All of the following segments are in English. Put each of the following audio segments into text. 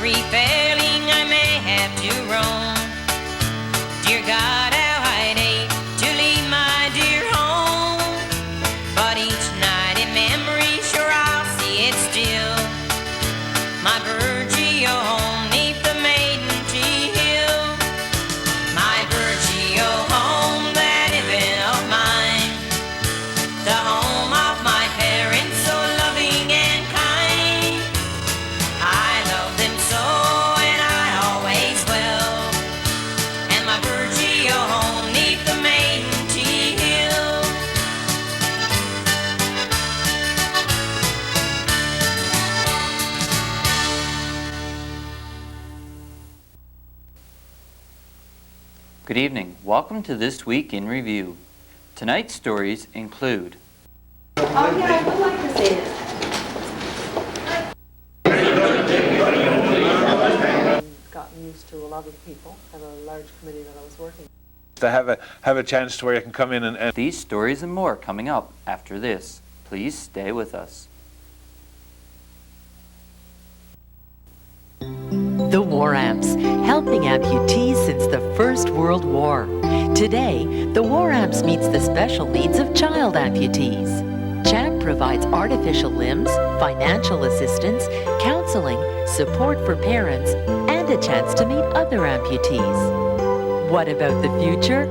every failing I may have to roam. Dear God, how I'd hate to leave my dear home, but each night in memory, sure I'll see it still. My Burgeo home 'neath the maiden tea hill. My Burgeo home, that heaven of mine, the home of my parents, so loving and kind. I love them so, and I always will. And my Burgeo home 'neath the maiden tea hill. Good evening. Welcome to This Week in Review. Tonight's stories include Oh yeah, I would like to see it. Gotten used to a lot of the people. I have a large committee that I was working with. To have a chance to where you can come in and these stories and more coming up after this. Please stay with us. The War Amps, helping amputees since the First World War. Today, the War Amps meets the special needs of child amputees. CHAMP provides artificial limbs, financial assistance, counseling, support for parents, and a chance to meet other amputees. What about the future?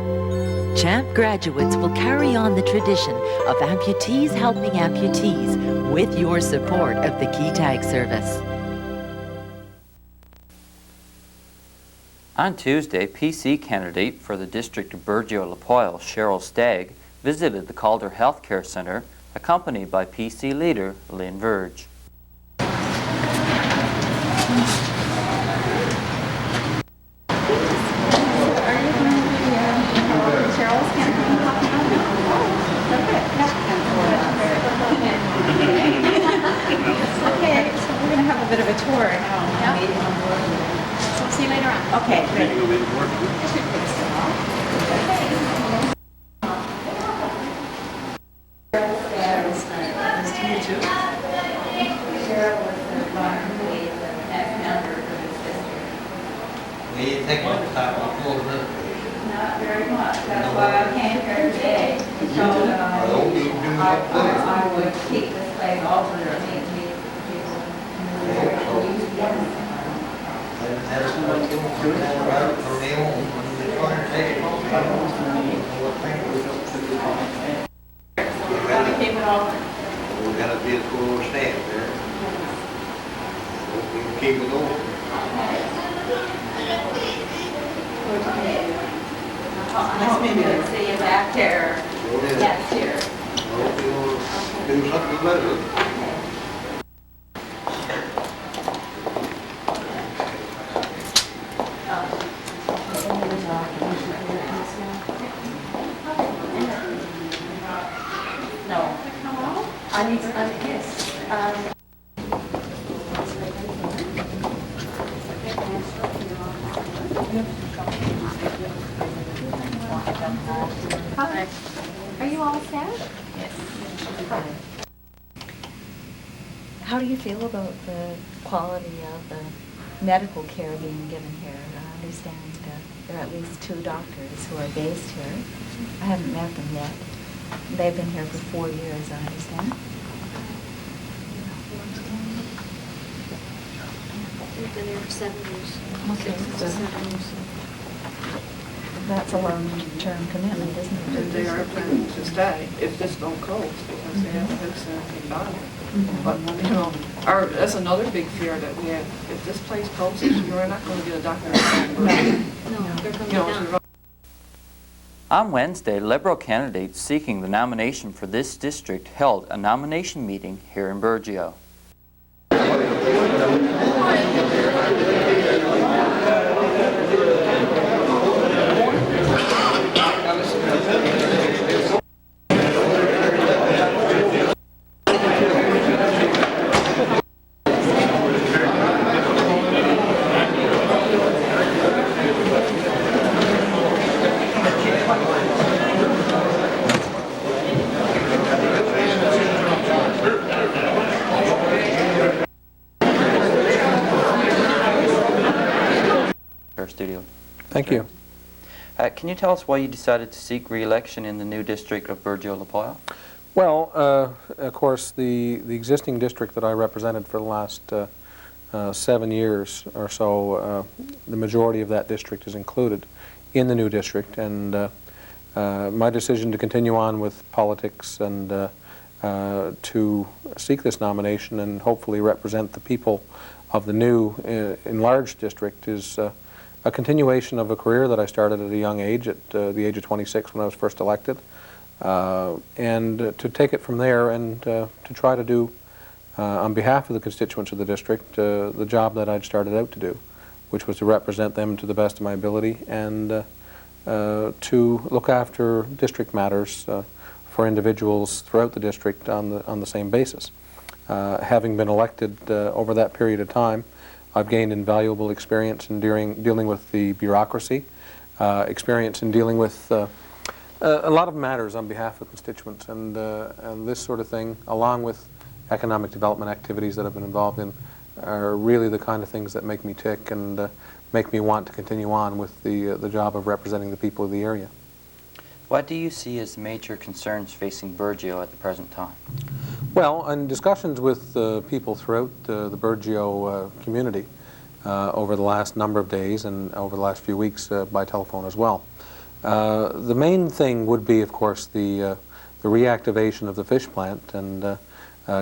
CHAMP graduates will carry on the tradition of amputees helping amputees with your support of the Key Tag service. On Tuesday, PC candidate for the District of Burgeo-Lapoille, Cheryl Stagg, visited the Calder Healthcare Center, accompanied by PC leader Lynn Verge. Okay, so we're going to have a bit of a tour now. So see you later on. Okay, great. Nice to meet you. We take one time off a little bit. Not very much. That's why I came here today. So I would keep this place open and meet people. That's what you do right for me on the conversation. Gotta keep it open. We gotta be a cool staff there. We can keep it open. Nice meeting you. See you back there. Yes, here. Hope you'll do something better. No. I need to, yes. Hi. Are you all set? Yes. How do you feel about the quality of the medical care being given here? I understand there are at least 2 doctors who are based here. I haven't met them yet. They've been here for 4 years, I understand. We've been there for 7 years. Okay, 6 so to 7 years. that's a long-term commitment, isn't it? And they are planning to stay if this don't close, because they haven't fixed anything about it. But, you know, that's another big fear that we have. If this place closes, you're not going to get a doctor. No, they're coming You know, down. to On Wednesday, Liberal candidates seeking the nomination for this district held a nomination meeting here in Burgeo. studio. Thank you. Can you tell us why you decided to seek re-election in the new district of Burgeo-La Well, of course, the existing district that I represented for the last 7 years or so, the majority of that district is included in the new district, and my decision to continue on with politics and to seek this nomination and hopefully represent the people of the new enlarged district is a continuation of a career that I started at a young age, at the age of 26 when I was first elected, and to take it from there and to try to do, on behalf of the constituents of the district, the job that I'd started out to do, which was to represent them to the best of my ability and to look after district matters for individuals throughout the district on the same basis. Having been elected over that period of time, I've gained invaluable experience in dealing with the bureaucracy, experience in dealing with a lot of matters on behalf of constituents, and this sort of thing, along with economic development activities that I've been involved in, are really the kind of things that make me tick and make me want to continue on with the job of representing the people of the area. What do you see as major concerns facing Burgeo at the present time? Well, in discussions with people throughout the Burgeo community over the last number of days and over the last few weeks by telephone as well, the main thing would be, of course, the reactivation of the fish plant and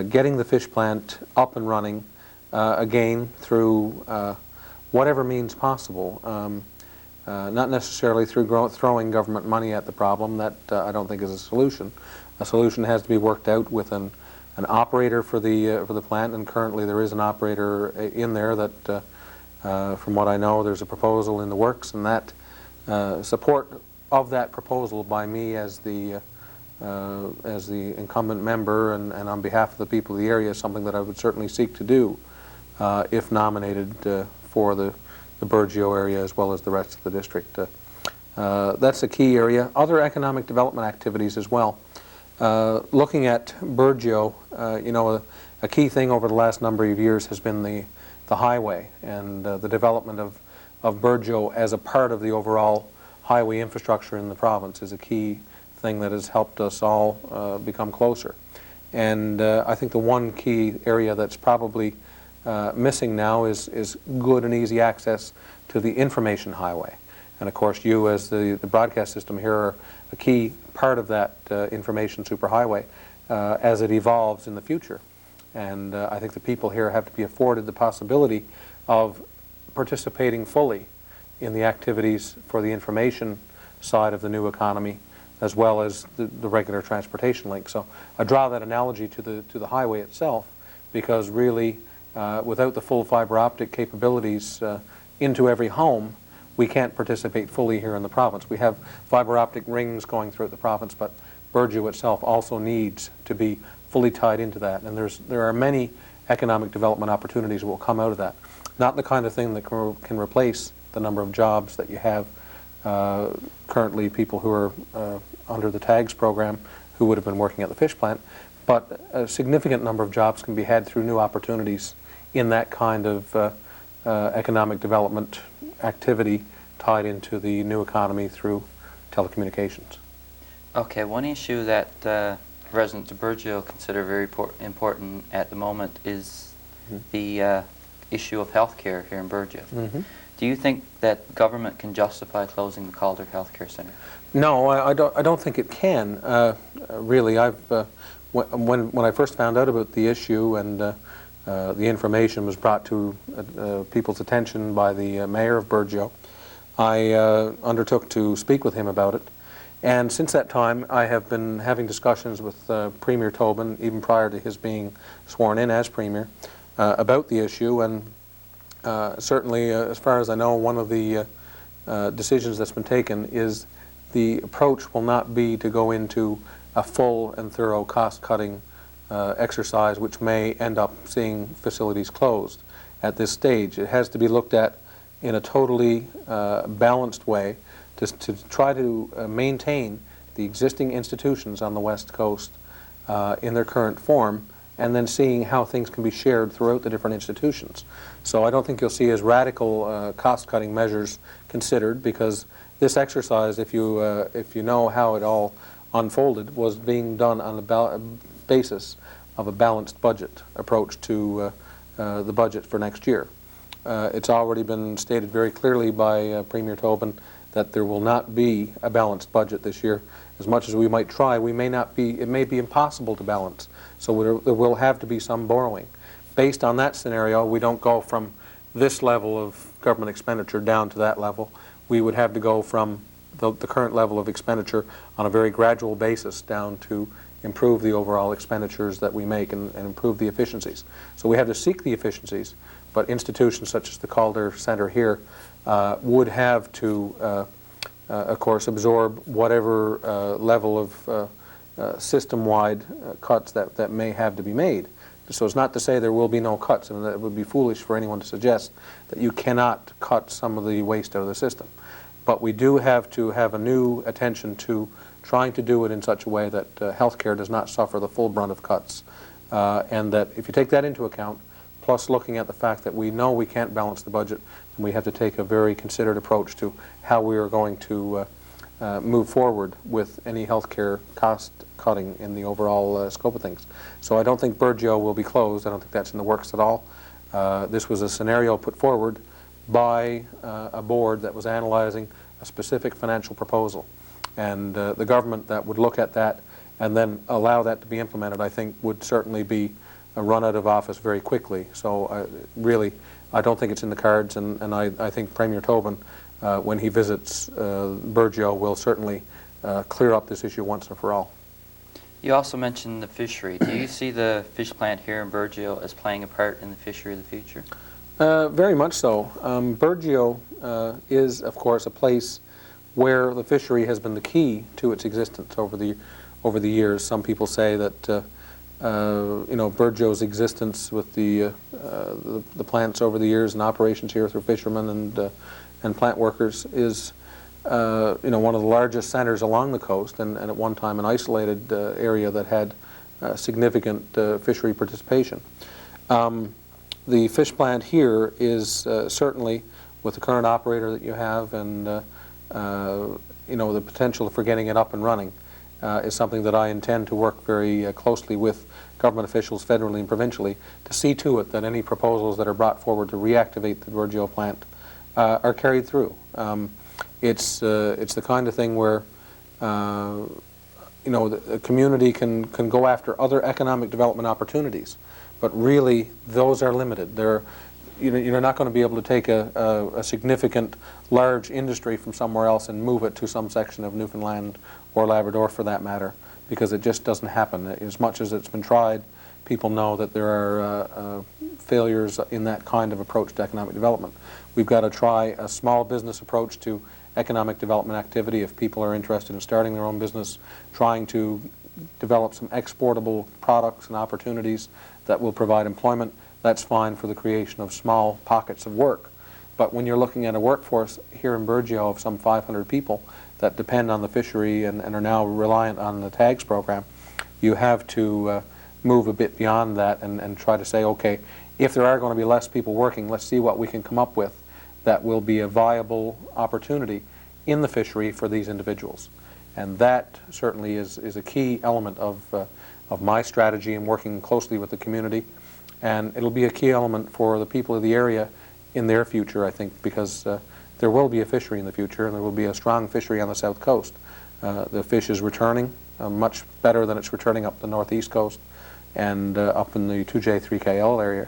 getting the fish plant up and running again through whatever means possible. Not necessarily through throwing government money at the problem. That I don't think is a solution. A solution has to be worked out with an operator for the plant, and currently there is an operator in there that, from what I know, there's a proposal in the works, and that support of that proposal by me as the incumbent member and on behalf of the people of the area is something that I would certainly seek to do if nominated for the Burgeo area as well as the rest of the district. That's a key area. Other economic development activities as well. Looking at Burgeo, you know, a key thing over the last number of years has been the highway and the development of Burgeo as a part of the overall highway infrastructure in the province is a key thing that has helped us all become closer. And I think the one key area that's probably missing now is good and easy access to the information highway. And of course you as the broadcast system here are a key part of that information superhighway as it evolves in the future. And I think the people here have to be afforded the possibility of participating fully in the activities for the information side of the new economy as well as the regular transportation link. So I draw that analogy to the highway itself because really without the full fiber optic capabilities into every home, we can't participate fully here in the province. We have fiber optic rings going throughout the province, but Burgeo itself also needs to be fully tied into that. And there are many economic development opportunities that will come out of that. Not the kind of thing that can replace the number of jobs that you have currently, people who are under the TAGS program who would have been working at the fish plant, but a significant number of jobs can be had through new opportunities in that kind of economic development activity tied into the new economy through telecommunications. Okay, one issue that residents of Burgeo consider very important at the moment is the issue of health care here in Burgeo. Do you think that government can justify closing the Calder Healthcare Centre? No, I don't think it can. Really, when I first found out about the issue and the information was brought to people's attention by the mayor of Burgeo, I undertook to speak with him about it. And since that time, I have been having discussions with Premier Tobin, even prior to his being sworn in as Premier, about the issue. And certainly, as far as I know, one of the decisions that's been taken is the approach will not be to go into a full and thorough cost-cutting exercise which may end up seeing facilities closed at this stage. It has to be looked at in a totally balanced way to try to maintain the existing institutions on the West Coast in their current form and then seeing how things can be shared throughout the different institutions. So I don't think you'll see as radical cost-cutting measures considered, because this exercise, if you know how it all unfolded, was being done on the basis of a balanced budget approach to the budget for next year. It's already been stated very clearly by Premier Tobin that there will not be a balanced budget this year. As much as we might try, we may not be, it may be impossible to balance. So there will have to be some borrowing. Based on that scenario, we don't go from this level of government expenditure down to that level. We would have to go from the current level of expenditure on a very gradual basis down to improve the overall expenditures that we make and improve the efficiencies. So we have to seek the efficiencies, but institutions such as the Calder Center here would have to, of course, absorb whatever level of system-wide cuts that may have to be made. So it's not to say there will be no cuts, and it would be foolish for anyone to suggest that you cannot cut some of the waste out of the system. But we do have to have a new attention to trying to do it in such a way that healthcare does not suffer the full brunt of cuts. And that if you take that into account, plus looking at the fact that we know we can't balance the budget, and we have to take a very considered approach to how we are going to move forward with any healthcare cost cutting in the overall scope of things. So I don't think Burgeo will be closed. I don't think that's in the works at all. This was a scenario put forward by a board that was analyzing a specific financial proposal. And the government that would look at that and then allow that to be implemented, I think, would certainly be run out of office very quickly. So really, I don't think it's in the cards, and I think Premier Tobin, when he visits Burgeo, will certainly clear up this issue once and for all. You also mentioned the fishery. Do you see the fish plant here in Burgeo as playing a part in the fishery of the future? Very much so. Burgeo is, of course, a place where the fishery has been the key to its existence over the years. Some people say that you know, Burgeo's existence with the plants over the years and operations here through fishermen and plant workers is you know, one of the largest centers along the coast, and at one time an isolated area that had significant fishery participation. The fish plant here is certainly, with the current operator that you have, and you know, the potential for getting it up and running, is something that I intend to work very closely with government officials federally and provincially to see to it that any proposals that are brought forward to reactivate the Burgeo plant are carried through. It's the kind of thing where you know, the community can go after other economic development opportunities, but really those are limited. You're not going to be able to take a significant large industry from somewhere else and move it to some section of Newfoundland or Labrador, for that matter, because it just doesn't happen. As much as it's been tried, people know that there are failures in that kind of approach to economic development. We've got to try a small business approach to economic development activity. If people are interested in starting their own business, trying to develop some exportable products and opportunities that will provide employment, that's fine for the creation of small pockets of work. But when you're looking at a workforce here in Burgeo of some 500 people that depend on the fishery and are now reliant on the TAGS program, you have to move a bit beyond that and try to say, okay, if there are going to be less people working, let's see what we can come up with that will be a viable opportunity in the fishery for these individuals. And that certainly is a key element of my strategy in working closely with the community. And it'll be a key element for the people of the area in their future, I think, because there will be a fishery in the future, and there will be a strong fishery on the south coast. The fish is returning much better than it's returning up the northeast coast and up in the 2J, 3KL area.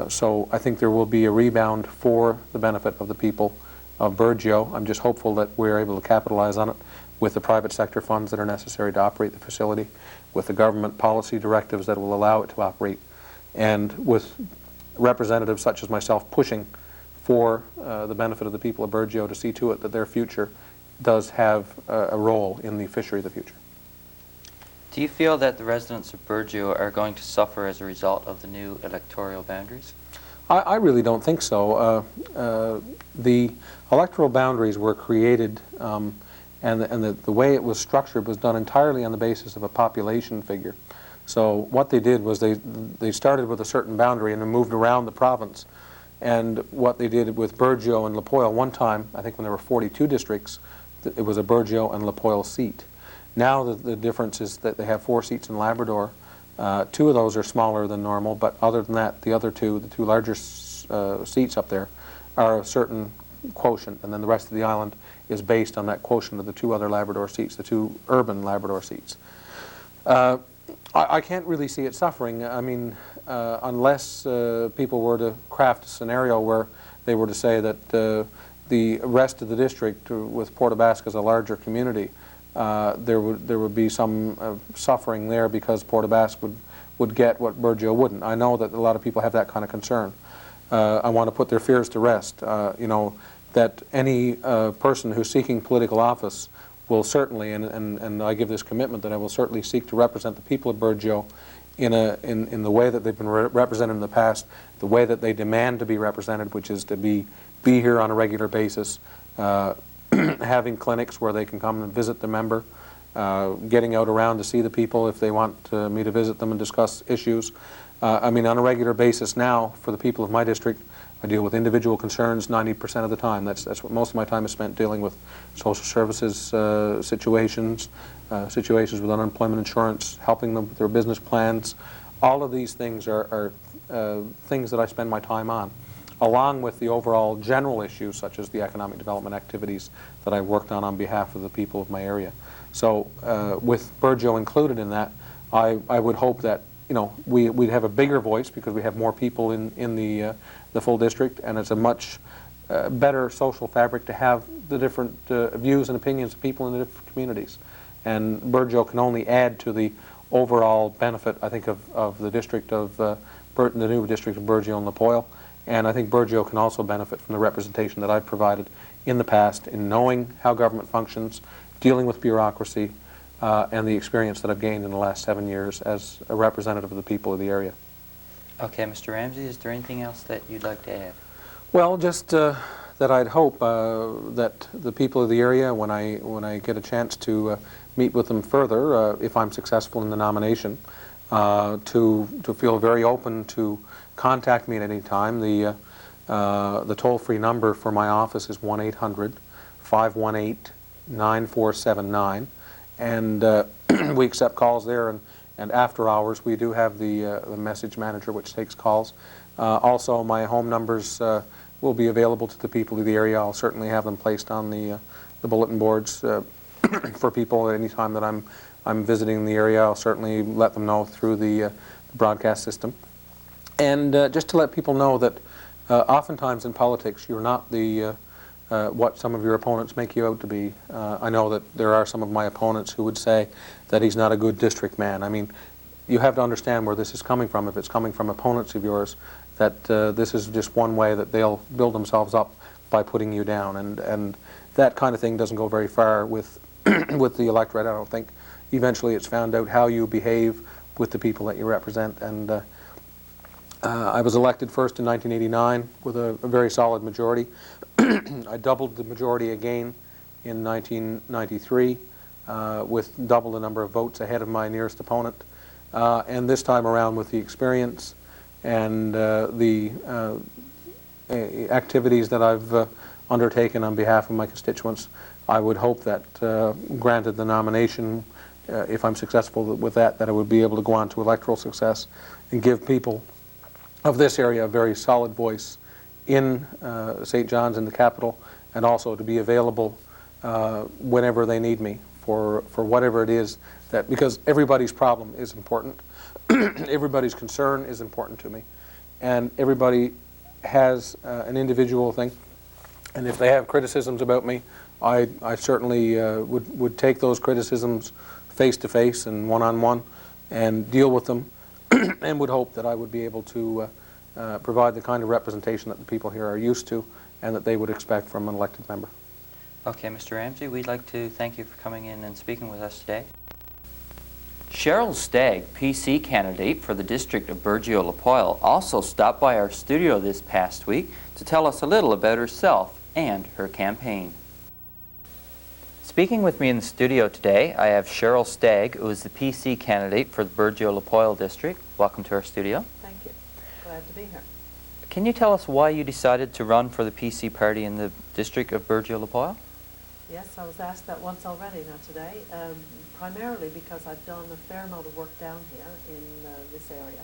So I think there will be a rebound for the benefit of the people of Burgeo. I'm just hopeful that we're able to capitalize on it with the private sector funds that are necessary to operate the facility, with the government policy directives that will allow it to operate, and with representatives such as myself pushing for the benefit of the people of Burgeo to see to it that their future does have a role in the fishery of the future. Do you feel that the residents of Burgeo are going to suffer as a result of the new electoral boundaries? I really don't think so. The electoral boundaries were created and the way it was structured was done entirely on the basis of a population figure. So what they did was they started with a certain boundary and then moved around the province. And what they did with Burgeo and Lapoille, one time, I think when there were 42 districts, it was a Burgeo and Lapoille seat. Now the difference is that they have 4 seats in Labrador. 2 of those are smaller than normal, but other than that, the other 2, the 2 larger seats up there, are a certain quotient, and then the rest of the island is based on that quotient of the 2 other Labrador seats, the 2 urban Labrador seats. I can't really see it suffering. I mean, unless people were to craft a scenario where they were to say that the rest of the district, with Port aux Basques as a larger community, there would be some suffering there because Port aux Basques would get what Burgeo wouldn't. I know that a lot of people have that kind of concern. I want to put their fears to rest. You know, that any person who's seeking political office will certainly, and I give this commitment that I will certainly seek to represent the people of Burgeo in the way that they've been represented in the past, the way that they demand to be represented, which is to be here on a regular basis, having clinics where they can come and visit the member, getting out around to see the people if they want me to visit them and discuss issues. I mean, on a regular basis now, for the people of my district, I deal with individual concerns 90% of the time. That's what most of my time is spent dealing with social services situations, situations with unemployment insurance, helping them with their business plans. All of these things are things that I spend my time on, along with the overall general issues such as the economic development activities that I worked on behalf of the people of my area. So with Burgeo included in that, I would hope that, you know, we'd have a bigger voice because we have more people in the full district, and it's a much better social fabric to have the different views and opinions of people in the different communities. And Burgeo can only add to the overall benefit, I think, of the district of the new district of Burgeo and Lapoille. And I think Burgeo can also benefit from the representation that I've provided in the past in knowing how government functions, dealing with bureaucracy, and the experience that I've gained in the last 7 years as a representative of the people of the area. Okay, Mr. Ramsey, is there anything else that you'd like to add? Well, just that I'd hope that the people of the area, when I get a chance to meet with them further, if I'm successful in the nomination, to feel very open to contact me at any time. The toll-free number for my office is 1-800-518-9479, and we accept calls there. And after hours, we do have the message manager which takes calls. Also, my home numbers will be available to the people of the area. I'll certainly have them placed on the bulletin boards for people at any time that I'm visiting the area. I'll certainly let them know through the broadcast system. And just to let people know that oftentimes in politics, you're not the what some of your opponents make you out to be. I know that there are some of my opponents who would say that he's not a good district man. I mean, you have to understand where this is coming from. If it's coming from opponents of yours, that this is just one way that they'll build themselves up by putting you down. And that kind of thing doesn't go very far with, with the electorate, I don't think. Eventually it's found out how you behave with the people that you represent. And I was elected first in 1989 with a very solid majority. I doubled the majority again in 1993 with double the number of votes ahead of my nearest opponent. And this time around, with the experience and the activities that I've undertaken on behalf of my constituents, I would hope that, granted the nomination, if I'm successful with that I would be able to go on to electoral success and give people of this area a very solid voice in St. John's, in the capital, and also to be available whenever they need me for whatever it is that, because everybody's problem is important, everybody's concern is important to me, and everybody has an individual thing, and if they have criticisms about me, I certainly would take those criticisms face to face and one-on-one and deal with them, and would hope that I would be able to provide the kind of representation that the people here are used to and that they would expect from an elected member. Okay, Mr. Ramsey, we'd like to thank you for coming in and speaking with us today. Cheryl Stagg, PC candidate for the district of Burgeo-Lapoille, also stopped by our studio this past week to tell us a little about herself and her campaign. Speaking with me in the studio today, I have Cheryl Stagg, who is the PC candidate for the Burgeo-Lapoille district. Welcome to our studio. Thank you. Glad to be here. Can you tell us why you decided to run for the PC party in the district of Burgeo-Lapoille? Yes, I was asked that once already, not today. Primarily because I've done a fair amount of work down here in this area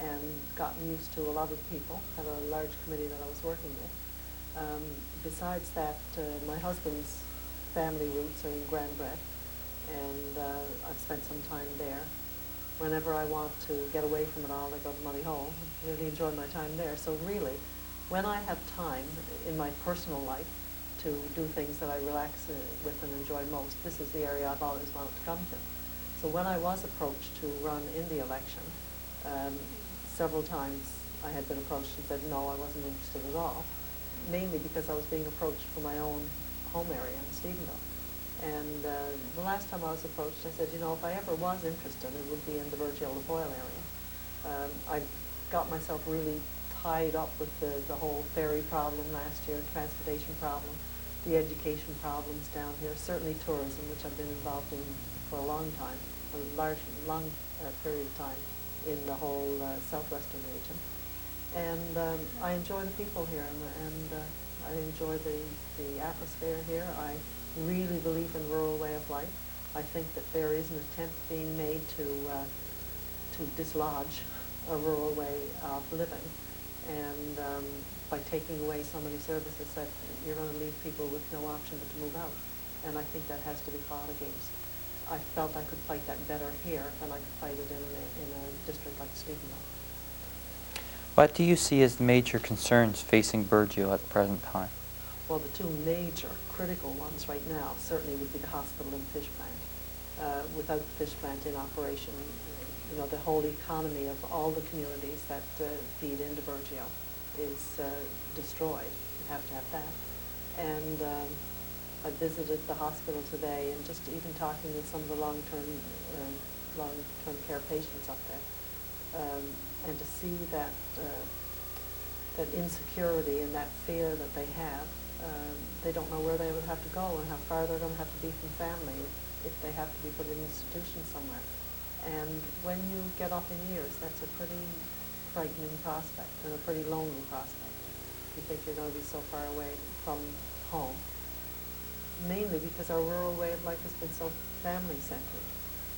and gotten used to a lot of people, had a large committee that I was working with. Besides that, my husband's family roots are in Grand Bret, and I've spent some time there. Whenever I want to get away from it all, I go to Money Hole. I really enjoy my time there. So really, when I have time in my personal life to do things that I relax with and enjoy most, this is the area I've always wanted to come to. So when I was approached to run in the election, several times I had been approached and said no, I wasn't interested at all, mainly because I was being approached from my own home area in Stephenville. And the last time I was approached, I said, you know, if I ever was interested, it would be in the Burgeo-Lapoille area. I got myself really tied up with the whole ferry problem last year, transportation problem, the education problems down here, certainly tourism, which I've been involved in for a long time, long period of time in the whole southwestern region. And I enjoy the people here, and I enjoy the atmosphere here. I really believe in rural way of life. I think that there is an attempt being made to dislodge a rural way of living, and by taking away so many services that you're going to leave people with no option but to move out. And I think that has to be fought against. I felt I could fight that better here than I could fight it in a district like Stephenville. What do you see as the major concerns facing Burgeo at the present time? Well, the two major critical ones right now certainly would be the hospital and fish plant. Without the fish plant in operation, you know, the whole economy of all the communities that feed into Burgeo is destroyed. You have to have that. And I visited the hospital today, and just even talking with some of the long-term care patients up there, and to see that that insecurity and that fear that they have. They don't know where they would have to go and how far they're going to have to be from family if they have to be put in an institution somewhere. And when you get up in years, that's a pretty frightening prospect and a pretty lonely prospect. You think you're going to be so far away from home, mainly because our rural way of life has been so family-centered.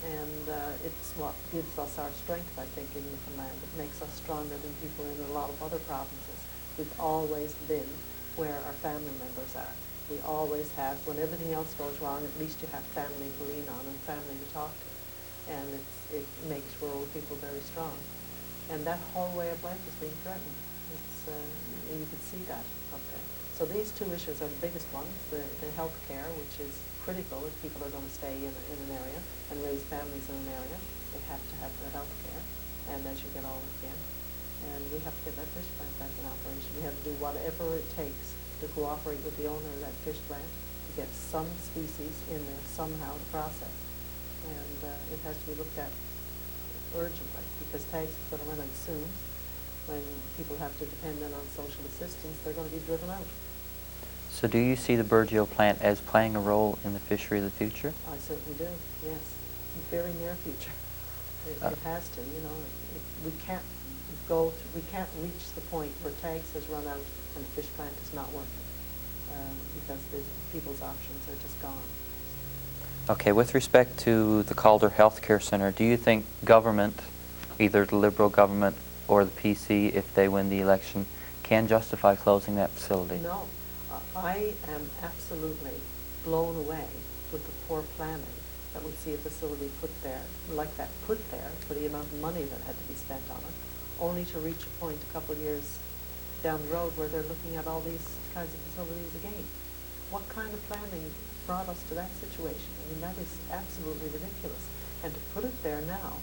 And it's what gives us our strength, I think, in Newfoundland. It makes us stronger than people in a lot of other provinces. We've always been where our family members are. We always have, when everything else goes wrong, at least you have family to lean on and family to talk to. And it makes rural people very strong. And that whole way of life is being threatened. You can see that up there. So these two issues are the biggest ones, the health care, which is critical if people are going to stay in an area and raise families in an area. They have to have their health care, and as you get older again. And we have to get that fish plant back in operation. We have to do whatever it takes to cooperate with the owner of that fish plant to get some species in there somehow to process. And it has to be looked at urgently, because tags are going to run out soon. When people have to depend on social assistance, they're going to be driven out. So do you see the Burgeo plant as playing a role in the fishery of the future? I certainly do, yes. Very near future. It has to, you know. We can't reach the point where tags has run out and the fish plant is not working, because people's options are just gone. Okay, with respect to the Calder Healthcare Centre, do you think government, either the Liberal government or the PC, if they win the election, can justify closing that facility? No. I am absolutely blown away with the poor planning that would see a facility put there, like that put there, for the amount of money that had to be spent on it, only to reach a point a couple of years down the road where they're looking at all these kinds of facilities again. What kind of planning brought us to that situation? I mean, that is absolutely ridiculous. And to put it there now,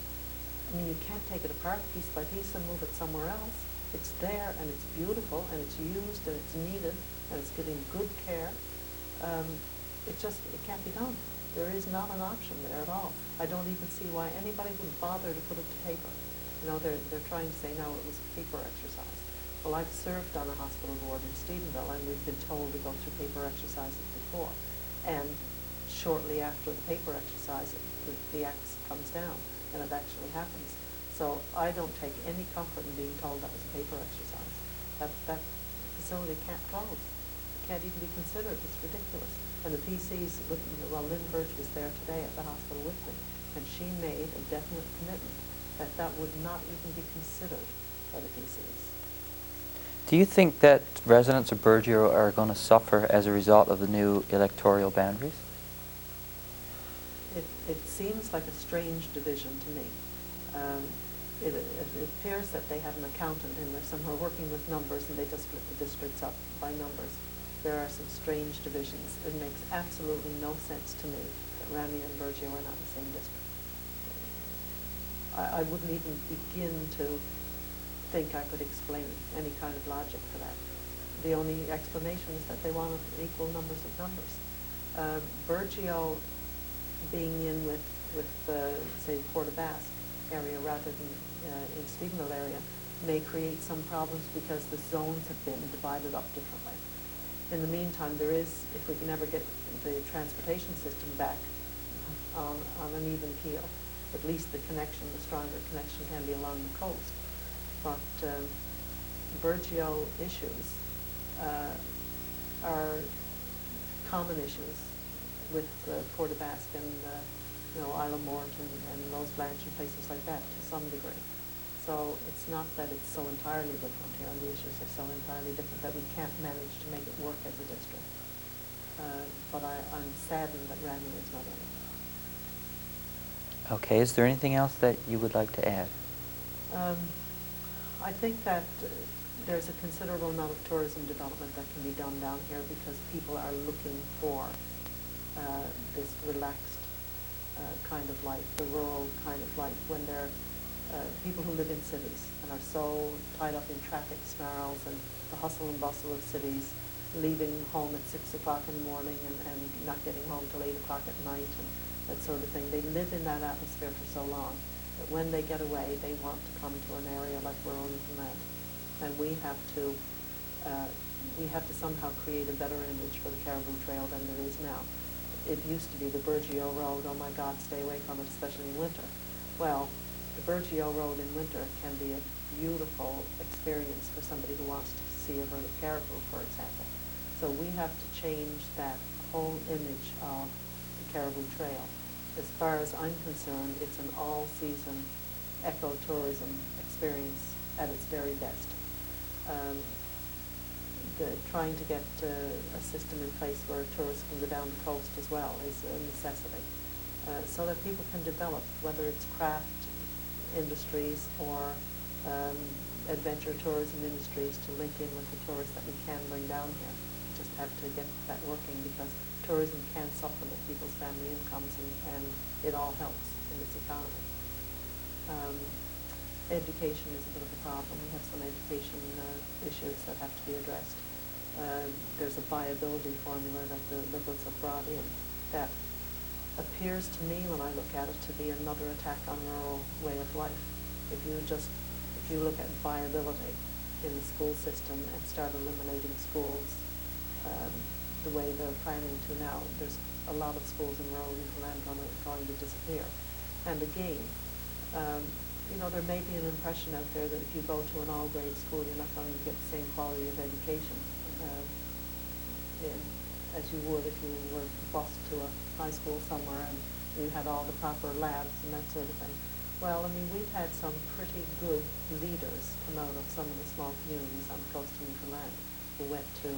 I mean, you can't take it apart piece by piece and move it somewhere else. It's there, and it's beautiful, and it's used, and it's needed, and it's getting good care. It can't be done. There is not an option there at all. I don't even see why anybody would bother to put it to paper. You know, they're trying to say now it was a paper exercise. Well, I've served on a hospital board in Stephenville, and we've been told to go through paper exercises before. And shortly after the paper exercise, the axe comes down and it actually happens. So I don't take any comfort in being told that was a paper exercise. That facility can't close. It can't even be considered. It's ridiculous. And the PCs, well, Lynn Birch was there today at the hospital with me, and she made a definite commitment that that would not even be considered by the PCs. Do you think that residents of Burgeo are going to suffer as a result of the new electoral boundaries? It seems like a strange division to me. It appears that they have an accountant in there somewhere working with numbers, and they just split the districts up by numbers. There are some strange divisions. It makes absolutely no sense to me that Ramley and Burgeo are not in the same district. I wouldn't even begin to think I could explain any kind of logic for that. The only explanation is that they want equal numbers of numbers. Burgeo being in with say, Port Basque area rather than in Stephenville area may create some problems because the zones have been divided up differently. In the meantime, there is, if we can ever get the transportation system back on an even keel, at least the connection, the stronger connection can be along the coast. But Burgeo issues are common issues with Port Basque and Isle of Mort and Rose Blanche and places like that to some degree. So it's not that it's so entirely different here, and the issues are so entirely different that we can't manage to make it work as a district. But I'm saddened that Ramley is not in it. Okay, is there anything else that you would like to add? I think that there's a considerable amount of tourism development that can be done down here because people are looking for this relaxed kind of life, the rural kind of life, when they're people who live in cities and are so tied up in traffic snarls and the hustle and bustle of cities, leaving home at 6 o'clock in the morning and not getting home till 8 o'clock at night and that sort of thing. They live in that atmosphere for so long that when they get away, they want to come to an area like rural Newfoundland. And we have to somehow create a better image for the Caribou Trail than there is now. It used to be the Burgeo Road, oh my God, stay away from it, especially in winter. Well, the Burgeo Road in winter can be a beautiful experience for somebody who wants to see a herd of caribou, for example. So we have to change that whole image of the Caribou Trail. As far as I'm concerned, it's an all-season ecotourism experience at its very best. Trying to get a system in place where tourists can go down the coast as well is a necessity, so that people can develop, whether it's craft industries or adventure tourism industries, to link in with the tourists that we can bring down here. We just have to get that working because tourism can supplement people's family incomes and it all helps in its economy. Education is a bit of a problem. We have some education issues that have to be addressed. There's a viability formula that the Liberals have brought in that appears to me, when I look at it, to be another attack on rural way of life. If you look at viability in the school system and start eliminating schools the way they're planning to now, there's a lot of schools in rural Newfoundland going to disappear. And again, there may be an impression out there that if you go to an all-grade school, you're not going to get the same quality of education as you would if you were bused to a high school somewhere and you had all the proper labs and that sort of thing. Well, I mean, we've had some pretty good leaders come out of some of the small communities on the coast of Newfoundland who went to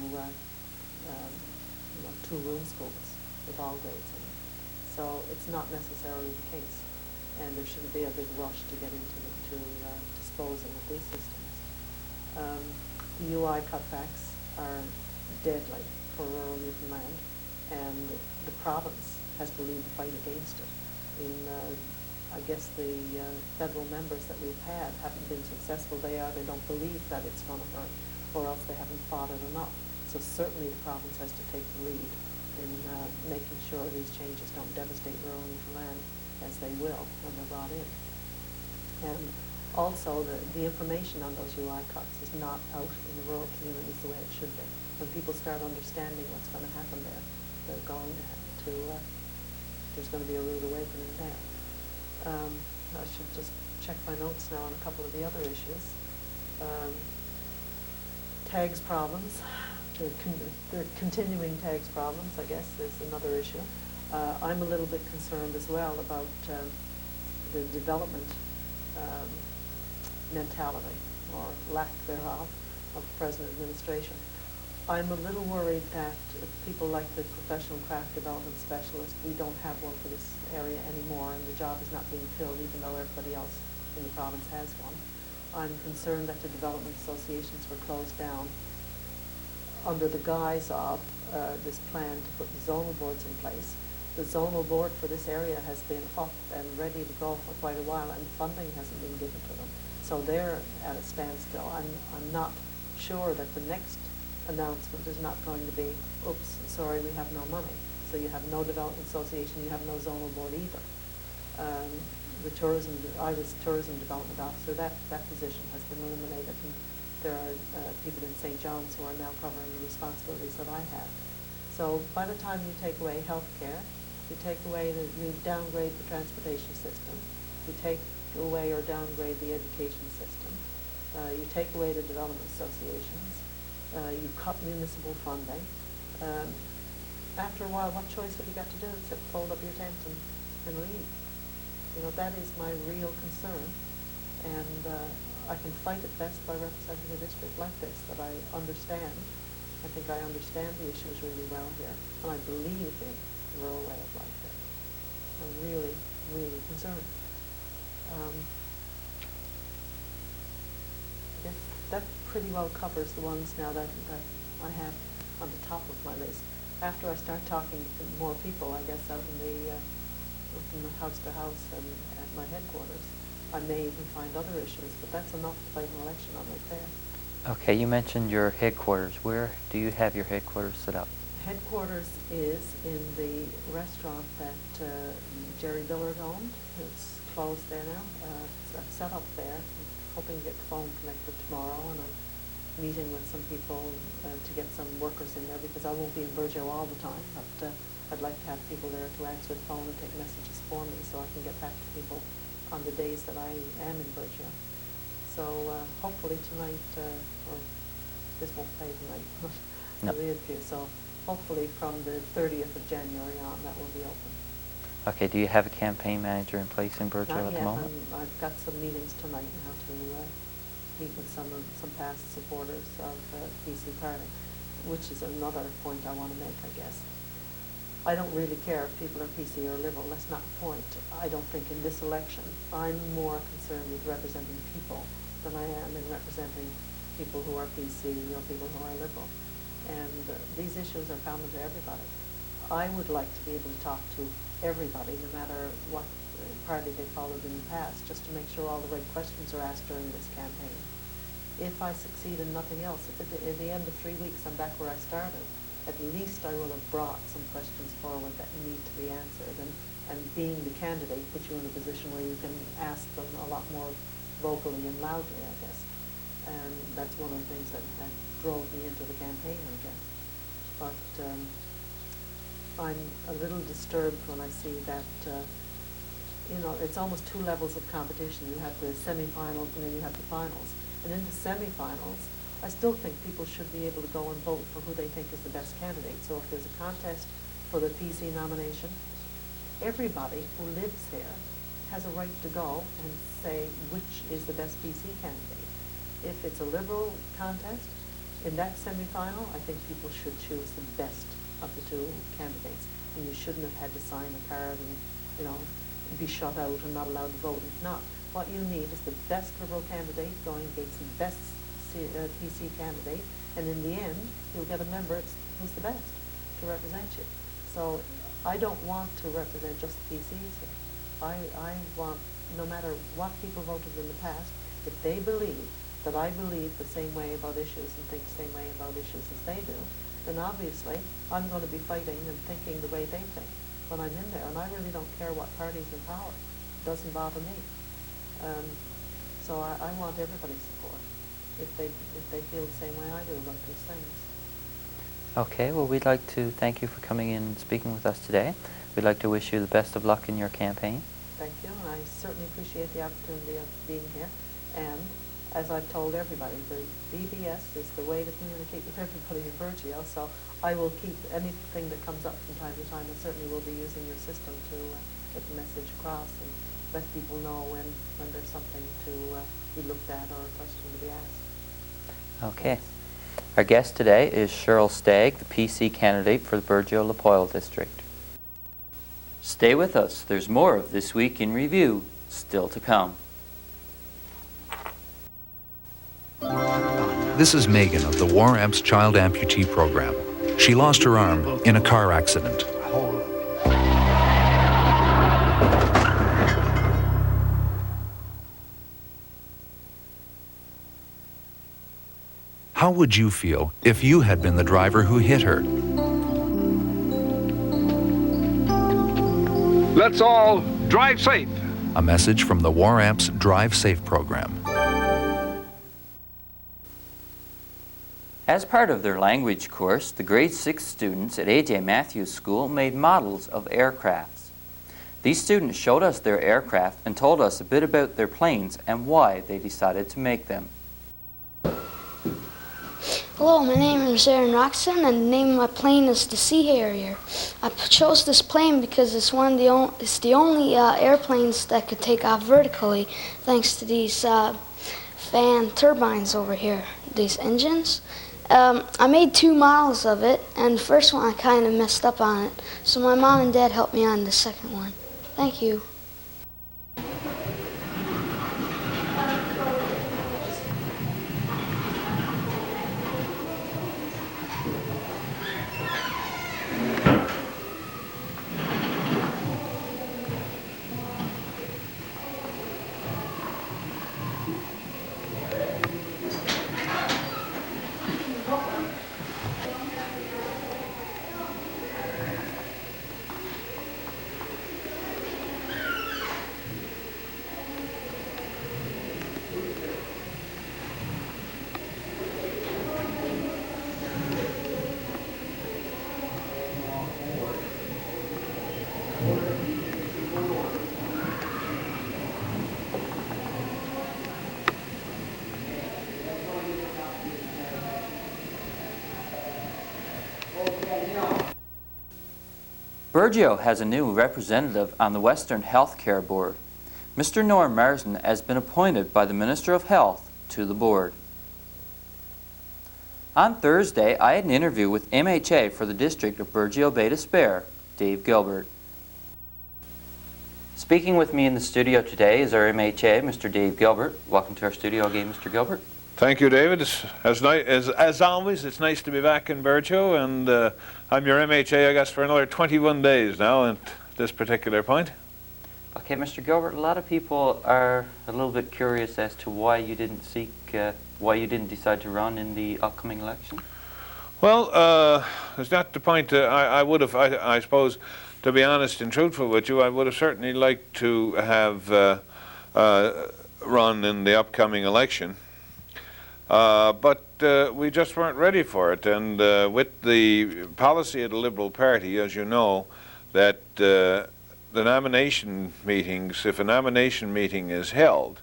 two-room schools with all grades in them. So it's not necessarily the case. And there shouldn't be a big rush to get into disposing of these systems. The UI cutbacks are deadly for rural Newfoundland, and the province has to lead the fight against it. I guess the federal members that we've had haven't been successful. They either don't believe that it's going to hurt, or else they haven't fought it enough. So certainly the province has to take the lead in making sure these changes don't devastate rural Newfoundland, as they will when they're brought in. And also the information on those UI cuts is not out in the rural communities the way it should be. When people start understanding what's going to happen there, they're going to there's going to be a rude awakening there. I should just check my notes now on a couple of the other issues. Tags problems, the continuing tags problems, I guess, is another issue. I'm a little bit concerned as well about the development mentality, or lack thereof, of the present administration. I'm a little worried that people like the professional craft development specialist, we don't have one for this area anymore, and the job is not being filled even though everybody else in the province has one. I'm concerned that the development associations were closed down under the guise of this plan to put the zonal boards in place. The zonal board for this area has been up and ready to go for quite a while, and funding hasn't been given to them. So they're at a standstill. I'm not sure that the next announcement is not going to be, oops, sorry, we have no money. So you have no development association, you have no zonal board either. I was tourism development officer, that position has been eliminated, and there are people in St. John's who are now covering the responsibilities that I have. So by the time you take away healthcare, you downgrade the transportation system, you take away or downgrade the education system, you take away the development associations, you cut municipal funding. After a while, what choice have you got to do except fold up your tent and leave? You know, that is my real concern, and I can fight it best by representing a district like this that I understand. I think I understand the issues really well here, and I believe in rural way of life here. I'm really, really concerned. I guess that pretty well covers the ones now that I have on the top of my list. After I start talking to more people, I guess out in the from the house to house and at my headquarters, I may even find other issues, but that's enough to fight an election on right there. Okay, you mentioned your headquarters. Where do you have your headquarters set up? Headquarters is in the restaurant that Jerry Gilbert owned. It's closed there now. It's set up there. I'm hoping to get the phone connected tomorrow, and I'm meeting with some people to get some workers in there, because I won't be in Burgeo all the time, but I'd like to have people there to answer the phone and take messages for me so I can get back to people on the days that I am in Burgeo. So hopefully tonight, or this won't play tonight, but the interview, so hopefully from the 30th of January on, that will be open. Okay, do you have a campaign manager in place in Burgeo at the moment? I've got some meetings tonight now to meet with some past supporters of PC Party, which is another point I want to make, I guess. I don't really care if people are PC or Liberal, that's not the point. I don't think in this election, I'm more concerned with representing people than I am in representing people who are PC or people who are Liberal. And these issues are common to everybody. I would like to be able to talk to everybody, no matter what party they followed in the past, just to make sure all the right questions are asked during this campaign. If I succeed in nothing else, if at the end of 3 weeks I'm back where I started, at least I will have brought some questions forward that need to be answered, and being the candidate puts you in a position where you can ask them a lot more vocally and loudly, I guess. And that's one of the things that drove me into the campaign, I guess. But I'm a little disturbed when I see that, it's almost 2 levels of competition. You have the semifinals and then you have the finals. And in the semifinals, I still think people should be able to go and vote for who they think is the best candidate. So if there's a contest for the PC nomination, everybody who lives here has a right to go and say which is the best PC candidate. If it's a Liberal contest, in that semi-final, I think people should choose the best of the 2 candidates. And you shouldn't have had to sign a card and, be shut out and not allowed to vote. If not, what you need is the best Liberal candidate going against the best PC candidate, and in the end, you'll get a member who's the best to represent you. So I don't want to represent just the PCs here. I want, no matter what people voted in the past, if they believe that I believe the same way about issues and think the same way about issues as they do, then obviously I'm going to be fighting and thinking the way they think when I'm in there. And I really don't care what party's in power. It doesn't bother me. So I want everybody's support if they feel the same way I do about these things. Okay, well, we'd like to thank you for coming in and speaking with us today. We'd like to wish you the best of luck in your campaign. Thank you, and I certainly appreciate the opportunity of being here. And as I've told everybody, the BBS is the way to communicate with everybody in Burgeo, so I will keep anything that comes up from time to time. I certainly will be using your system to get the message across and let people know when there's something to be looked at or a question to be asked. Okay. Our guest today is Cheryl Stagg, the PC candidate for the Burgeo-Lapoille district. Stay with us. There's more of This Week in Review still to come. This is Megan of the War Amps Child Amputee Program. She lost her arm in a car accident. How would you feel if you had been the driver who hit her? Let's all drive safe. A message from the War Amps Drive Safe program. As part of their language course, the grade 6 students at A.J. Matthews School made models of aircrafts. These students showed us their aircraft and told us a bit about their planes and why they decided to make them. Hello, my name is Aaron Roxon, and the name of my plane is the Sea Harrier. I chose this plane because it's the only airplanes that could take off vertically, thanks to these fan turbines over here, these engines. I made 2 models of it, and the first one I kind of messed up on it, so my mom and dad helped me on the second one. Thank you. Burgeo has a new representative on the Western Healthcare Board. Mr. Norm Marsden has been appointed by the Minister of Health to the board. On Thursday, I had an interview with MHA for the district of Burgeo Bay d'Espoir, Dave Gilbert. Speaking with me in the studio today is our MHA, Mr. Dave Gilbert. Welcome to our studio again, Mr. Gilbert. Thank you, David. As always, it's nice to be back in Burgeo, and I'm your MHA, I guess, for another 21 days now at this particular point. Okay, Mr. Gilbert, a lot of people are a little bit curious as to why you didn't decide to run in the upcoming election. Well, it's not the point. I suppose, to be honest and truthful with you, I would have certainly liked to have run in the upcoming election. But we just weren't ready for it, and with the policy of the Liberal Party, as you know, that the nomination meetings, if a nomination meeting is held,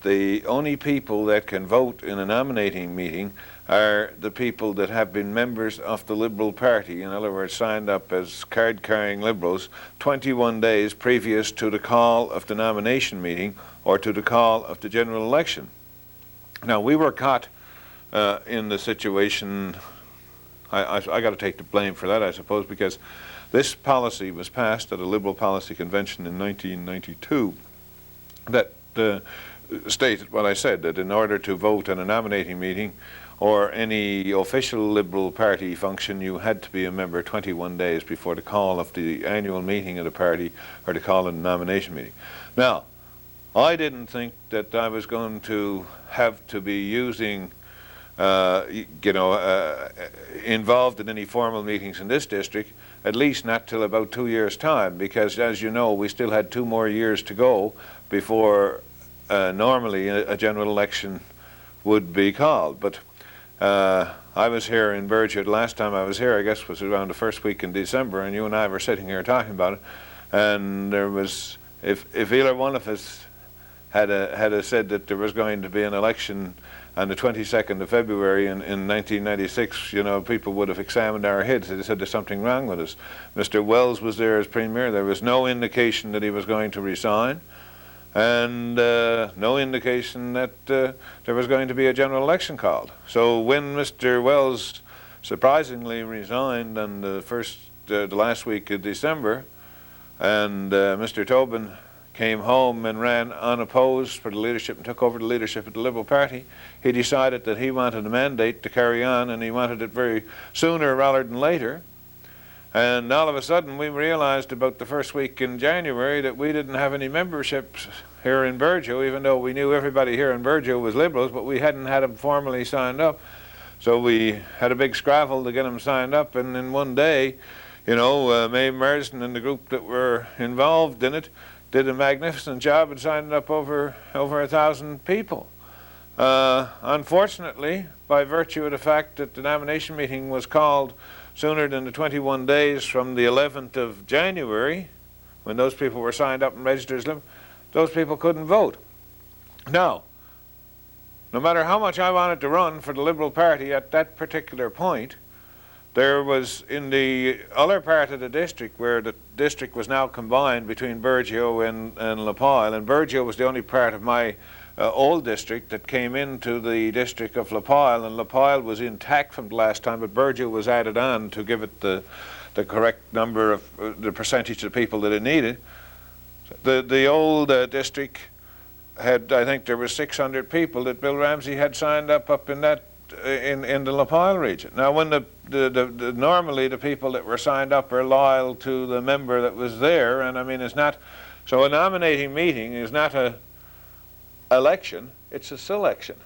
the only people that can vote in a nominating meeting are the people that have been members of the Liberal Party, in other words, signed up as card-carrying Liberals 21 days previous to the call of the nomination meeting or to the call of the general election. Now, we were caught in the situation, I got to take the blame for that, I suppose, because this policy was passed at a Liberal Policy Convention in 1992 that stated what I said, that in order to vote in a nominating meeting or any official Liberal Party function, you had to be a member 21 days before the call of the annual meeting of the party or the call of the nomination meeting. Now, I didn't think that I was going to have to be using, involved in any formal meetings in this district, at least not till about 2 years' time, because as you know, we still had 2 more years to go before normally a general election would be called. But I was here in Burgeo the last time I was here, I guess was around the first week in December, and you and I were sitting here talking about it, and there was, if either one of us had said that there was going to be an election on the 22nd of February in 1996, you know, people would have examined our heads. They said there's something wrong with us. Mr. Wells was there as Premier. There was no indication that he was going to resign, and no indication that there was going to be a general election called. So when Mr. Wells surprisingly resigned on the last week of December, and Mr. Tobin came home and ran unopposed for the leadership and took over the leadership of the Liberal Party, he decided that he wanted a mandate to carry on, and he wanted it very sooner rather than later. And all of a sudden we realized about the first week in January that we didn't have any memberships here in Burgeo, even though we knew everybody here in Burgeo was Liberals, but we hadn't had them formally signed up. So we had a big scrabble to get them signed up, and in one day, you know, Mae Marsden and the group that were involved in it did a magnificent job and signed up over 1,000 people. Unfortunately, by virtue of the fact that the nomination meeting was called sooner than the 21 days from the 11th of January, when those people were signed up and registered as Liberals, those people couldn't vote. Now, no matter how much I wanted to run for the Liberal Party at that particular point, there was, in the other part of the district, where the district was now combined between Burgeo and La Pile, and Burgeo was the only part of my old district that came into the district of La Pile, and La Pile was intact from the last time, but Burgeo was added on to give it the correct number of, the percentage of people that it needed. The old district had, I think there were 600 people that Bill Ramsey had signed up in that in the La Pile region. Now, when normally the people that were signed up are loyal to the member that was there, and I mean, it's not, so a nominating meeting is not a election, it's a selection.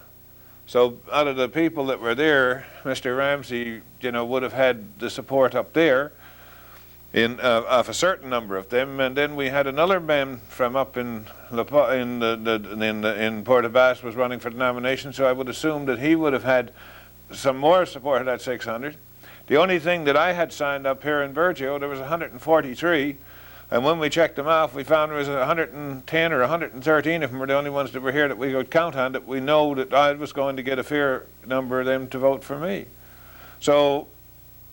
So out of the people that were there, Mr. Ramsey, you know, would have had the support up there of a certain number of them, and then we had another man from up in Port aux Basques was running for the nomination, so I would assume that he would have had some more support of that 600. The only thing that I had signed up here in Burgeo, there was 143, and when we checked them off, we found there was 110 or 113 of them were the only ones that were here that we could count on, that we know that I was going to get a fair number of them to vote for me. So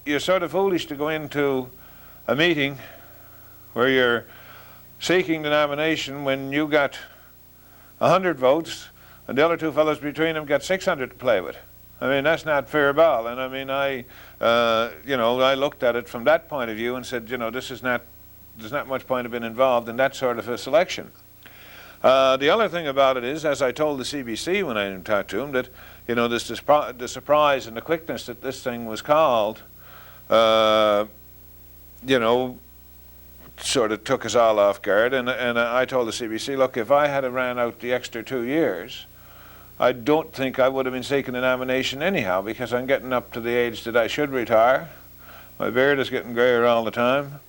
you're sort of foolish to go into a meeting where you're seeking the nomination when you got 100 votes and the other two fellows between them got 600 to play with. I mean, that's not fair ball. And I mean, you know, I looked at it from that point of view and said, you know, there's not much point of being involved in that sort of a selection. The other thing about it is, as I told the CBC when I talked to him, that, you know, the surprise and the quickness that this thing was called, you know, sort of took us all off guard, and I told the CBC, look, if I had ran out the extra 2 years, I don't think I would have been seeking the nomination anyhow, because I'm getting up to the age that I should retire. My beard is getting grayer all the time,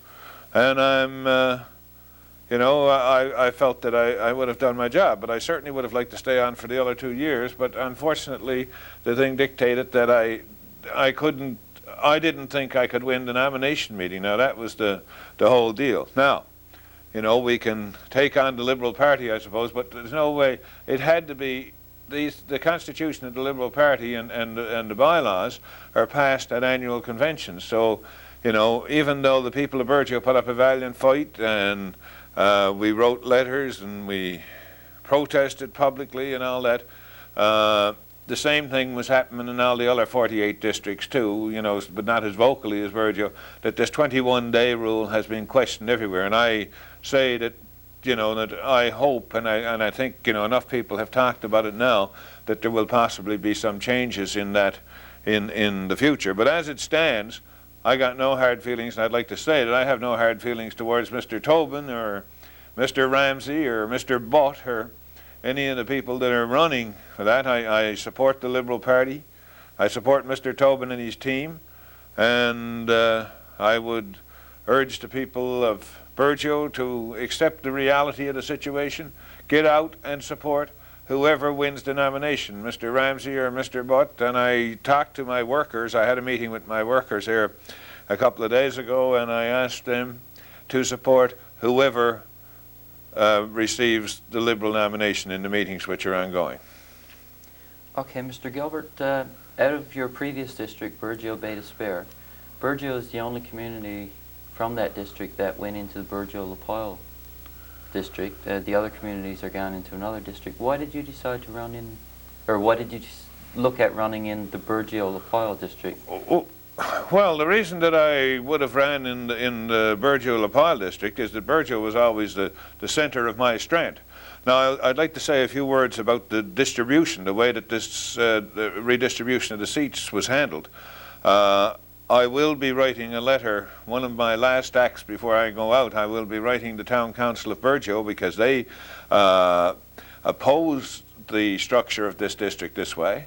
and I'm, you know, I felt that I would have done my job, but I certainly would have liked to stay on for the other 2 years, but unfortunately the thing dictated that I didn't think I could win the nomination meeting. Now, that was the whole deal. Now, you know, we can take on the Liberal Party, I suppose, but there's no way. It had to be, the Constitution of the Liberal Party and the bylaws are passed at annual conventions. So, you know, even though the people of Burgeo put up a valiant fight, and we wrote letters and we protested publicly and all that, the same thing was happening in all the other 48 districts too, you know, but not as vocally as Burgeo, that this 21-day rule has been questioned everywhere. And I say that, you know, that I hope, and I think, you know, enough people have talked about it now, that there will possibly be some changes in that in the future. But as it stands, I got no hard feelings, and I'd like to say that I have no hard feelings towards Mr. Tobin or Mr. Ramsey or Mr. Butt or any of the people that are running for that. I support the Liberal Party. I support Mr. Tobin and his team, and I would urge the people of Burgeo to accept the reality of the situation, get out and support, whoever wins the nomination, Mr. Ramsey or Mr. Butt. And I talked to my workers. I had a meeting with my workers here a couple of days ago, and I asked them to support whoever receives the Liberal nomination in the meetings which are ongoing. Okay, Mr. Gilbert, out of your previous district, Burgeo Bay to Spare, Burgeo is the only community from that district that went into the Burgeo-Lapoil district. The other communities are gone into another district. Why did you decide to run in, or why did you look at running in the Burgeo-Lapoil district? Well, the reason that I would have ran in the Burgeo-Lapoil district is that Burgeo was always the center of my strength. Now, I'd like to say a few words about the distribution, the way that this the redistribution of the seats was handled. I will be writing a letter, one of my last acts before I go out. I will be writing the Town Council of Burgeo because they opposed the structure of this district this way,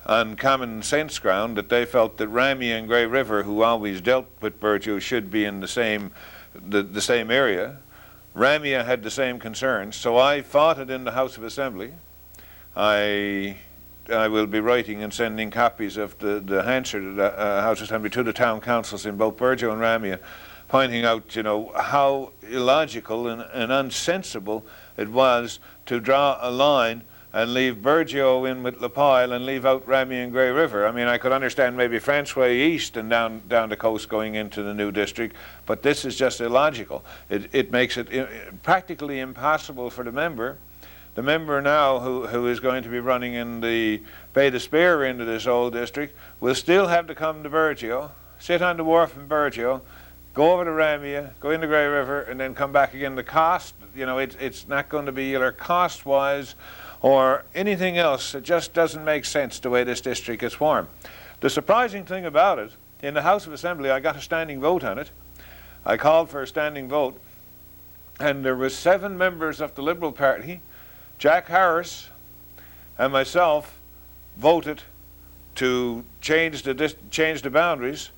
on common sense ground that they felt that Ramey and Grey River, who always dealt with Burgeo, should be in the same area. Ramey had the same concerns, so I fought it in the House of Assembly. I will be writing and sending copies of the answer to the House of Assembly to the town councils in both Burgeo and Ramey, pointing out, you know, how illogical and unsensible it was to draw a line and leave Burgeo in with Lapoil and leave out Ramey and Grey River. I mean, I could understand maybe Francois East and down the coast going into the new district, but this is just illogical. It makes it practically impossible for the member now who is going to be running in the Bay de Spare into this old district will still have to come to Burgeo, sit on the wharf in Burgeo, go over to Ramey, go into Grey River, and then come back again. The cost, you know, it's not going to be either cost-wise or anything else. It just doesn't make sense the way this district is formed. The surprising thing about it, in the House of Assembly, I got a standing vote on it. I called for a standing vote, and there were 7 members of the Liberal Party, Jack Harris and myself, voted to change the boundaries,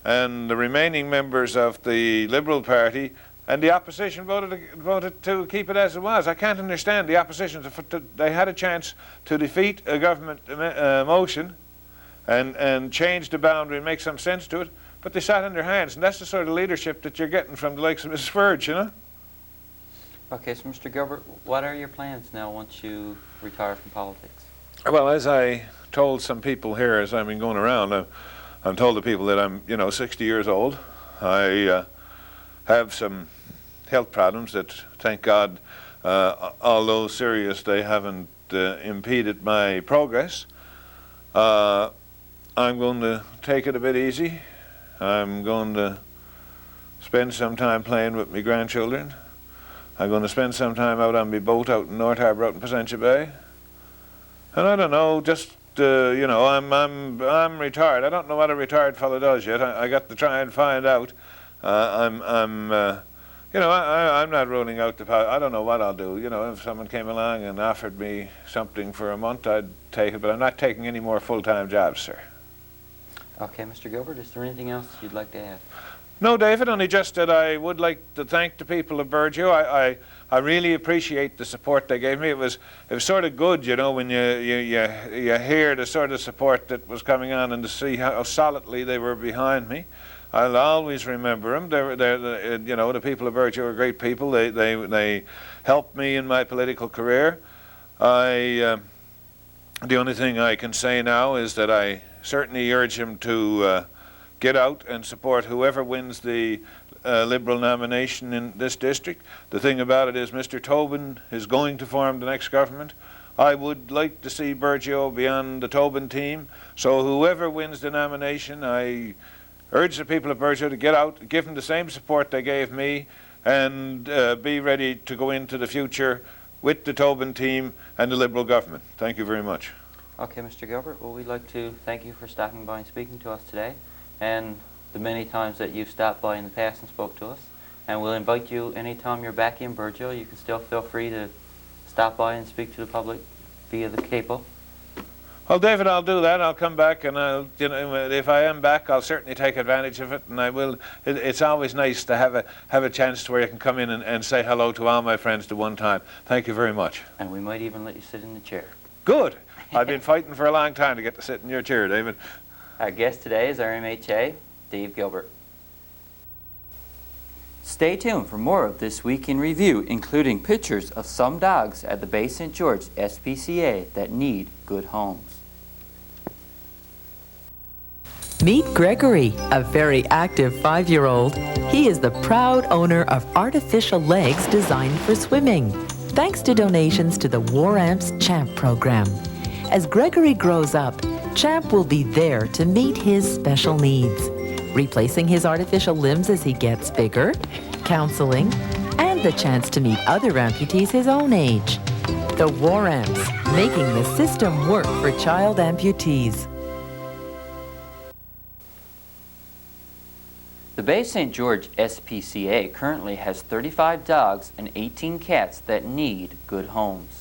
and the remaining members of the Liberal Party and the opposition voted to keep it as it was. I can't understand the opposition. They had a chance to defeat a government motion and change the boundary and make some sense to it, but they sat on their hands, and that's the sort of leadership that you're getting from the likes of Mrs. Furge, you know? Okay, so Mr. Gilbert, what are your plans now once you retire from politics? Well, as I told some people here as I've been going around, I've told the people that I'm, 60 years old. I have some health problems that, thank God, although serious, they haven't impeded my progress. I'm going to take it a bit easy. I'm going to spend some time playing with my grandchildren. I'm going to spend some time out on my boat out in North Harbour, out in Placentia Bay. And I don't know, just, I'm retired. I don't know what a retired fellow does yet. I got to try and find out. I'm not ruling out I don't know what I'll do. If someone came along and offered me something for a month, I'd take it, but I'm not taking any more full-time jobs, sir. Okay, Mr. Gilbert, is there anything else you'd like to add? No, David, only just that I would like to thank the people of Burgeo. I really appreciate the support they gave me. It was sort of good, when you hear the sort of support that was coming on and to see how solidly they were behind me. I'll always remember them. The people of Burgeo are great people. They helped me in my political career. The only thing I can say now is that I certainly urge him to get out and support whoever wins the Liberal nomination in this district. The thing about it is Mr. Tobin is going to form the next government. I would like to see Burgeo be on the Tobin team. So whoever wins the nomination, I urge the people of Burgeo to get out, give them the same support they gave me, and be ready to go into the future with the Tobin team and the Liberal government. Thank you very much. Okay, Mr. Gilbert, well, we'd like to thank you for stopping by and speaking to us today, and the many times that you've stopped by in the past and spoke to us. And we'll invite you anytime you're back in Burgeo. You can still feel free to stop by and speak to the public via the capo. Well, David, I'll do that. I'll come back, and I'll, you know, if I am back, I'll certainly take advantage of it. And I will. It's always nice to have a chance to where you can come in and say hello to all my friends at one time. Thank you very much. And we might even let you sit in the chair. Good. I've been fighting for a long time to get to sit in your chair, David. Our guest today is our MHA, Dave Gilbert. Stay tuned for more of This Week in Review, including pictures of some dogs at the Bay St. George SPCA that need good homes. Meet Gregory, a very active 5-year-old. He is the proud owner of artificial legs designed for swimming, thanks to donations to the War Amps Champ program. As Gregory grows up, Champ will be there to meet his special needs, replacing his artificial limbs as he gets bigger, counseling, and the chance to meet other amputees his own age. The War Amps, making the system work for child amputees. The Bay St. George SPCA currently has 35 dogs and 18 cats that need good homes.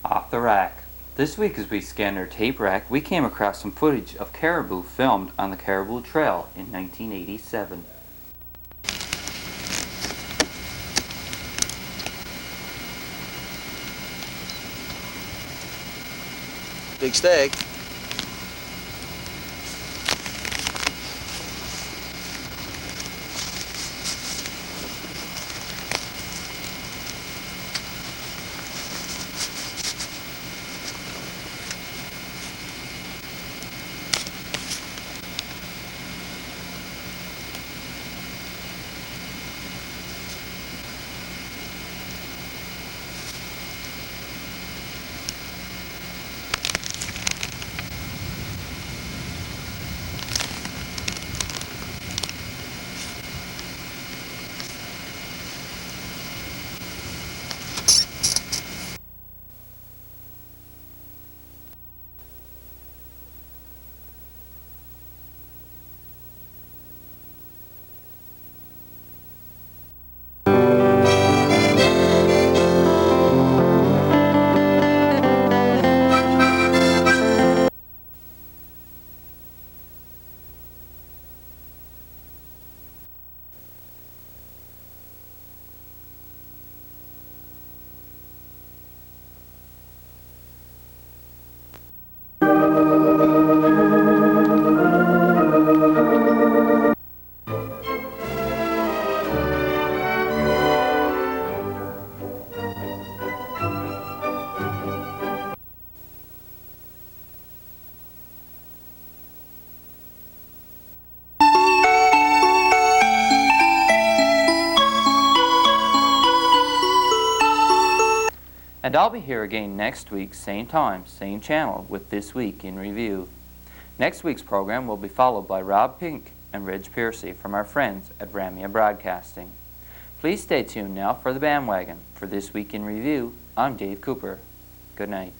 Off the rack. This week as we scanned our tape rack, we came across some footage of caribou filmed on the Caribou Trail in 1987. Big steak. And I'll be here again next week, same time, same channel, with This Week in Review. Next week's program will be followed by Rob Pink and Reg Piercy from our friends at Ramia Broadcasting. Please stay tuned now for the bandwagon. For This Week in Review, I'm Dave Cooper. Good night.